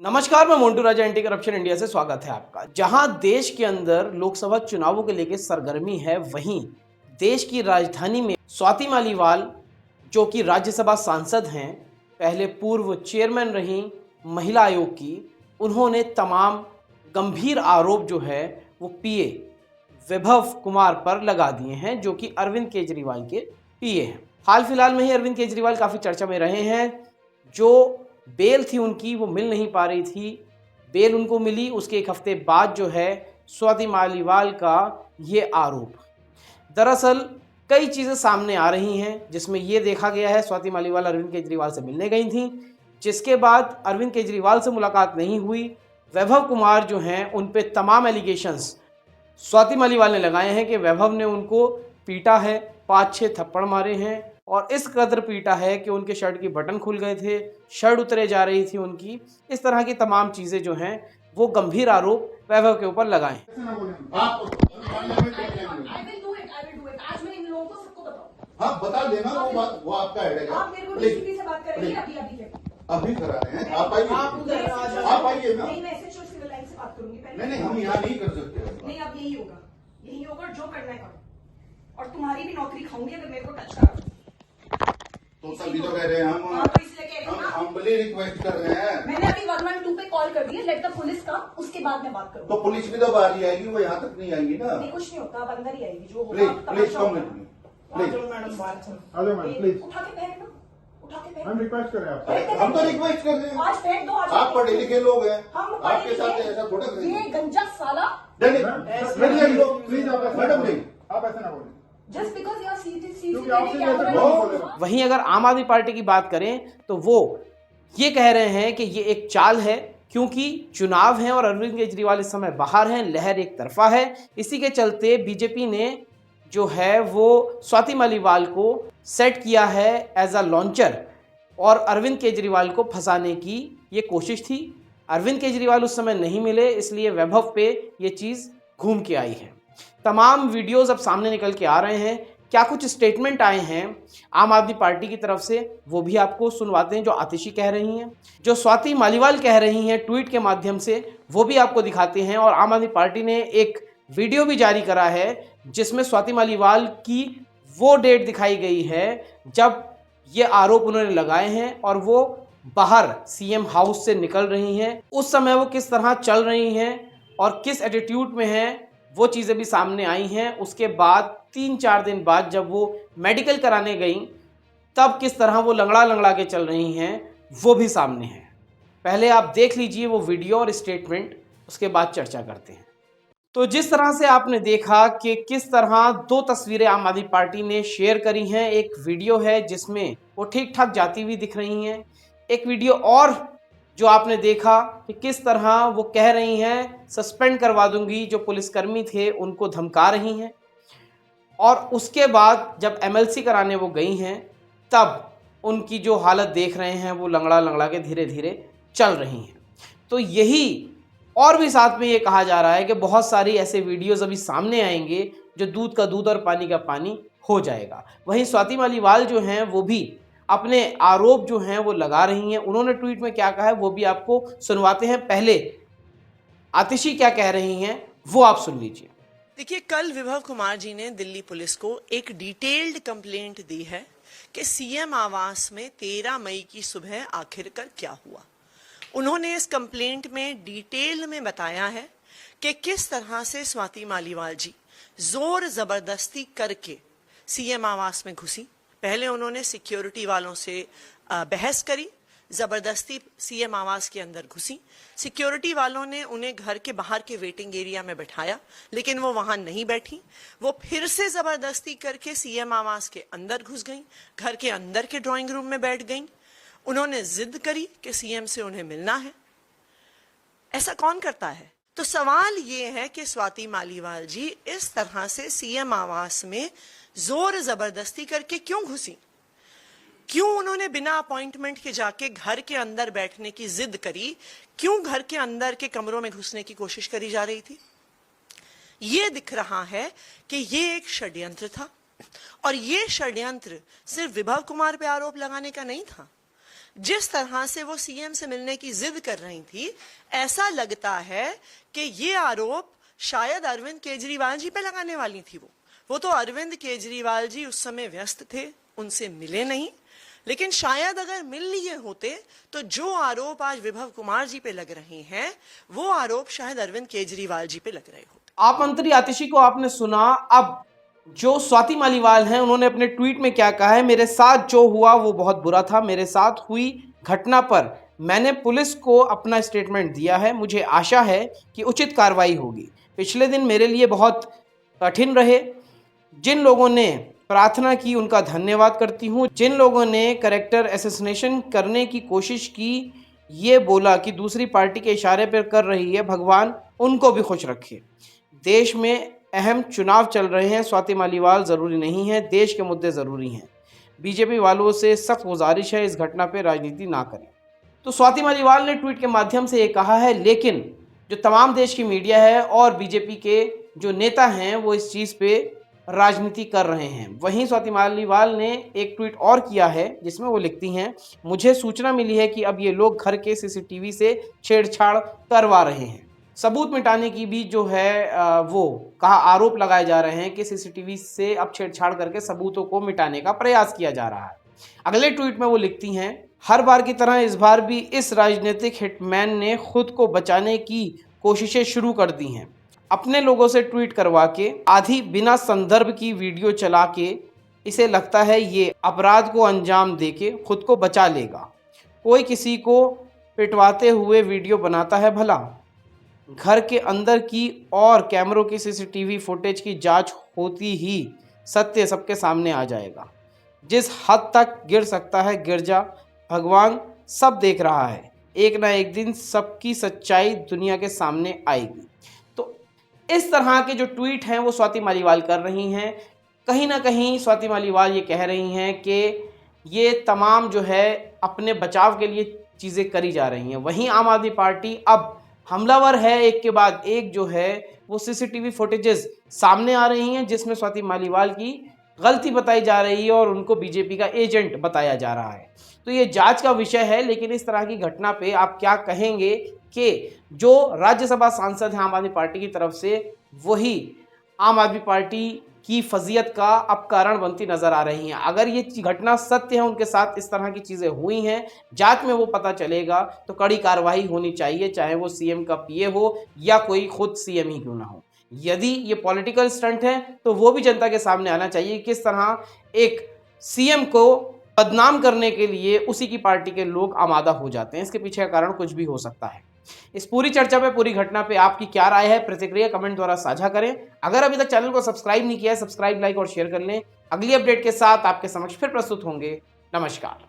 नमस्कार, मैं मोन्टू राजा anti corruption India से स्वागत है आपका। जहां देश के अंदर लोकसभा चुनावों के लेकर सरगर्मी है, वहीं देश की राजधानी में स्वाति मालीवाल, जो कि राज्यसभा सांसद हैं, पहले पूर्व चेयरमैन रहीं महिला आयोग की, उन्होंने तमाम गंभीर आरोप जो है वो पीए वैभव कुमार पर लगा दिए हैं, जो कि अरविंद केजरीवाल के पीए हैं। हाल फिलहाल में ही अरविंद केजरीवाल काफ़ी चर्चा में रहे हैं। जो बेल थी उनकी वो मिल नहीं पा रही थी। बेल उनको मिली, उसके एक हफ्ते बाद जो है स्वाति मालीवाल का ये आरोप। दरअसल कई चीज़ें सामने आ रही हैं, जिसमें ये देखा गया है स्वाति मालीवाल अरविंद केजरीवाल से मिलने गई थी, जिसके बाद अरविंद केजरीवाल से मुलाकात नहीं हुई। वैभव कुमार जो हैं उन पे तमाम एलिगेशंस स्वाति मालीवाल ने लगाए हैं कि वैभव ने उनको पीटा है, 5-6 थप्पड़ मारे हैं और इस कदर पीटा है कि उनके शर्ट की बटन खुल गए थे, शर्ट उतरे जा रही थी उनकी। इस तरह की तमाम चीज़ें जो हैं वो गंभीर आरोप वैभव के ऊपर लगाए हैं। हाँ बता देना, वो आपका हेडेक है। आप मेरे को डीसीपी से बात करेंगे अभी करा रहे हैं। आप आइए ना। नहीं, मैं एसएचओ सिविल लाइन से बात करूंगी पहले। नहीं हम यहाँ नहीं कर सकते। नहीं, अब यही होगा जो करना है करो, और तुम्हारी भी नौकरी खाऊंगी अगर मेरे को टच करा। तो तभी तो कह रहे हैं हम इसलिए कह रही हूँ ना, हम्बली रिक्वेस्ट कर रहे हैं। मैंने अभी 112 पे कॉल कर दिया, लेट द पुलिस का, उसके बाद मैं बात करूंगी। तो पुलिस भी तो बाहर ही आएगी, वो यहाँ तक नहीं आएंगी ना। नहीं, कुछ नहीं होता, अब अंदर ही आएगी। जो प्लीज होगा please come with me, please. Madam बाहर चलो। Hello ma'am, please. उठा के फेंक दो, उठा के फेंक। हम रिक्वेस्ट कर रहे हैं आपसे। हम तो रिक्वेस्ट कर रहे हैं। आज फेंक दो। आज आप पढ़े लिखे लोग हैं, हम आपके साथ ऐसा थोड़ा ये करेंगे। गंजा साला, नहीं प्लीज आप ऐसा मैडम ना नहीं। बोलें। आप ऐसा ना बोलें। जस्ट बिकॉज यू आर क्योंकि आपसे सीसीटीवी जैसे कैमरा। बोल रहे हो। वहीं अगर आम आदमी पार्टी की बात करें तो वो ये कह रहे हैं कि ये एक चाल है, क्योंकि चुनाव है और अरविंद केजरीवाल इस समय बाहर हैं, लहर एक तरफा है। इसी के चलते बीजेपी ने जो है वो स्वाति मालीवाल को सेट किया है एज अ लॉन्चर और अरविंद केजरीवाल को फंसाने की ये कोशिश थी। अरविंद केजरीवाल उस समय नहीं मिले, इसलिए वैभव पे ये चीज़ घूम के आई है। तमाम वीडियोस अब सामने निकल के आ रहे हैं। क्या कुछ स्टेटमेंट आए हैं आम आदमी पार्टी की तरफ से, वो भी आपको सुनवाते हैं। जो आतिशी कह रही हैं, जो स्वाति मालीवाल कह रही हैं ट्वीट के माध्यम से, वो भी आपको दिखाते हैं। और आम आदमी पार्टी ने एक वीडियो भी जारी करा है जिसमें स्वाति मालीवाल की वो डेट दिखाई गई है जब ये आरोप उन्होंने लगाए हैं और वो बाहर सीएम हाउस से निकल रही हैं। उस समय वो किस तरह चल रही हैं और किस एटीट्यूड में हैं, वो चीज़ें भी सामने आई हैं। उसके बाद 3-4 दिन बाद जब वो मेडिकल कराने गई, तब किस तरह वो लंगड़ा लंगड़ा के चल रही हैं, वो भी सामने है। पहले आप देख लीजिए वो वीडियो और स्टेटमेंट, उसके बाद चर्चा करते हैं। तो जिस तरह से आपने देखा कि किस तरह 2 तस्वीरें आम आदमी पार्टी ने शेयर करी हैं। एक वीडियो है जिसमें वो ठीक ठाक जाती हुई दिख रही हैं। एक वीडियो और जो आपने देखा कि किस तरह वो कह रही हैं सस्पेंड करवा दूंगी, जो पुलिसकर्मी थे उनको धमका रही हैं। और उसके बाद जब एमएलसी कराने वो गई हैं, तब उनकी जो हालत देख रहे हैं वो लंगड़ा लंगड़ा के धीरे धीरे चल रही हैं। तो यही और भी साथ में ये कहा जा रहा है कि बहुत सारी ऐसे वीडियोज़ अभी सामने आएंगे जो दूध का दूध और पानी का पानी हो जाएगा। वहीं स्वाति मालीवाल जो हैं वो भी अपने आरोप जो हैं वो लगा रही हैं। उन्होंने ट्वीट में क्या कहा है वो भी आपको सुनवाते हैं। पहले आतिशी क्या कह रही हैं वो आप सुन लीजिए। देखिए, कल विभव कुमार जी ने दिल्ली पुलिस को एक डिटेल्ड कंप्लेंट दी है कि सीएम आवास में 13 मई की सुबह आखिरकार क्या हुआ। उन्होंने इस कंप्लेंट में डिटेल में बताया है कि किस तरह से स्वाति मालीवाल जी जोर जबरदस्ती करके सीएम आवास में घुसी। पहले उन्होंने सिक्योरिटी वालों से बहस करी, जबरदस्ती सीएम आवास के अंदर घुसी। सिक्योरिटी वालों ने उन्हें घर के बाहर के वेटिंग एरिया में बैठाया, लेकिन वो वहां नहीं बैठी। वो फिर से जबरदस्ती करके सीएम आवास के अंदर घुस गई, घर के अंदर के ड्राइंग रूम में बैठ गई। उन्होंने जिद करी कि सीएम से उन्हें मिलना है। ऐसा कौन करता है? तो सवाल ये है कि स्वाति मालीवाल जी इस तरह से सीएम आवास में जोर जबरदस्ती करके क्यों घुसी? क्यों उन्होंने बिना अपॉइंटमेंट के जाके घर के अंदर बैठने की जिद करी? क्यों घर के अंदर के कमरों में घुसने की कोशिश करी जा रही थी? ये दिख रहा है कि ये एक षड्यंत्र था। और ये षड्यंत्र सिर्फ विभव कुमार पे आरोप लगाने का नहीं था। जिस तरह से वो सीएम से मिलने की जिद कर रही थी, ऐसा लगता है कि ये आरोप शायद अरविंद केजरीवाल जी पे लगाने वाली थी। वो तो अरविंद केजरीवाल जी उस समय व्यस्त थे, उनसे मिले नहीं, लेकिन शायद अगर मिल लिए होते तो जो आरोप आज विभव कुमार जी पे लग रहे हैं वो आरोप शायद अरविंद केजरीवाल जी पे लग रहे होते। आप मंत्री आतिशी को आपने सुना। अब जो स्वाति मालीवाल हैं उन्होंने अपने ट्वीट में क्या कहा है, मेरे साथ जो हुआ वो बहुत बुरा था। मेरे साथ हुई घटना पर मैंने पुलिस को अपना स्टेटमेंट दिया है। मुझे आशा है कि उचित कार्रवाई होगी। पिछले दिन मेरे लिए बहुत कठिन रहे। जिन लोगों ने प्रार्थना की उनका धन्यवाद करती हूँ। जिन लोगों ने कैरेक्टर असैसिनेशन करने की कोशिश की, ये बोला कि दूसरी पार्टी के इशारे पर कर रही है, भगवान उनको भी खुश रखे। देश में अहम चुनाव चल रहे हैं। स्वाति मालीवाल ज़रूरी नहीं है, देश के मुद्दे ज़रूरी हैं। बीजेपी वालों से सख्त गुजारिश है, इस घटना पर राजनीति ना करें। तो स्वाति मालीवाल ने ट्वीट के माध्यम से ये कहा है, लेकिन जो तमाम देश की मीडिया है और बीजेपी के जो नेता हैं वो इस चीज़ पे राजनीति कर रहे हैं। वहीं स्वाति मालीवाल ने एक ट्वीट और किया है जिसमें वो लिखती हैं, मुझे सूचना मिली है कि अब ये लोग घर के सीसीटीवी से छेड़छाड़ करवा रहे हैं। सबूत मिटाने की भी जो है वो कहा आरोप लगाए जा रहे हैं कि सीसीटीवी से अब छेड़छाड़ करके सबूतों को मिटाने का प्रयास किया जा रहा है। अगले ट्वीट में वो लिखती हैं, हर बार की तरह इस बार भी इस राजनीतिक हिटमैन ने खुद को बचाने की कोशिशें शुरू कर दी हैं। अपने लोगों से ट्वीट करवा के आधी बिना संदर्भ की वीडियो चला के इसे लगता है ये अपराध को अंजाम देके खुद को बचा लेगा। कोई किसी को पिटवाते हुए वीडियो बनाता है भला? घर के अंदर की और कैमरों की सीसीटीवी फुटेज की जांच होती ही सत्य सबके सामने आ जाएगा। जिस हद तक गिर सकता है गिर जा, भगवान सब देख रहा है। एक ना एक दिन सबकी सच्चाई दुनिया के सामने आएगी। तो इस तरह के जो ट्वीट हैं वो स्वाति मालीवाल कर रही हैं। कहीं ना कहीं स्वाति मालीवाल ये कह रही हैं कि ये तमाम जो है अपने बचाव के लिए चीज़ें करी जा रही हैं। वहीं आम आदमी पार्टी अब हमलावर है, एक के बाद एक जो है वो सीसीटीवी फुटेजेस सामने आ रही हैं जिसमें स्वाति मालीवाल की गलती बताई जा रही है और उनको बीजेपी का एजेंट बताया जा रहा है। तो ये जांच का विषय है, लेकिन इस तरह की घटना पे आप क्या कहेंगे कि जो राज्यसभा सांसद हैं आम आदमी पार्टी की तरफ से, वही आम आदमी पार्टी की फजीयत का अब कारण बनती नजर आ रही हैं। अगर ये घटना सत्य है, उनके साथ इस तरह की चीज़ें हुई हैं, जांच में वो पता चलेगा तो कड़ी कार्रवाई होनी चाहिए, चाहे वो सीएम का पीए हो या कोई खुद सीएम ही क्यों ना हो। यदि ये पॉलिटिकल स्टंट है तो वो भी जनता के सामने आना चाहिए। किस तरह एक सीएम को बदनाम करने के लिए उसी की पार्टी के लोग आमादा हो जाते हैं, इसके पीछे का कारण कुछ भी हो सकता है। इस पूरी चर्चा पे, पूरी घटना पे आपकी क्या राय है, प्रतिक्रिया कमेंट द्वारा साझा करें। अगर अभी तक चैनल को सब्सक्राइब नहीं किया है, सब्सक्राइब, लाइक और शेयर कर लें। अगली अपडेट के साथ आपके समक्ष फिर प्रस्तुत होंगे। नमस्कार।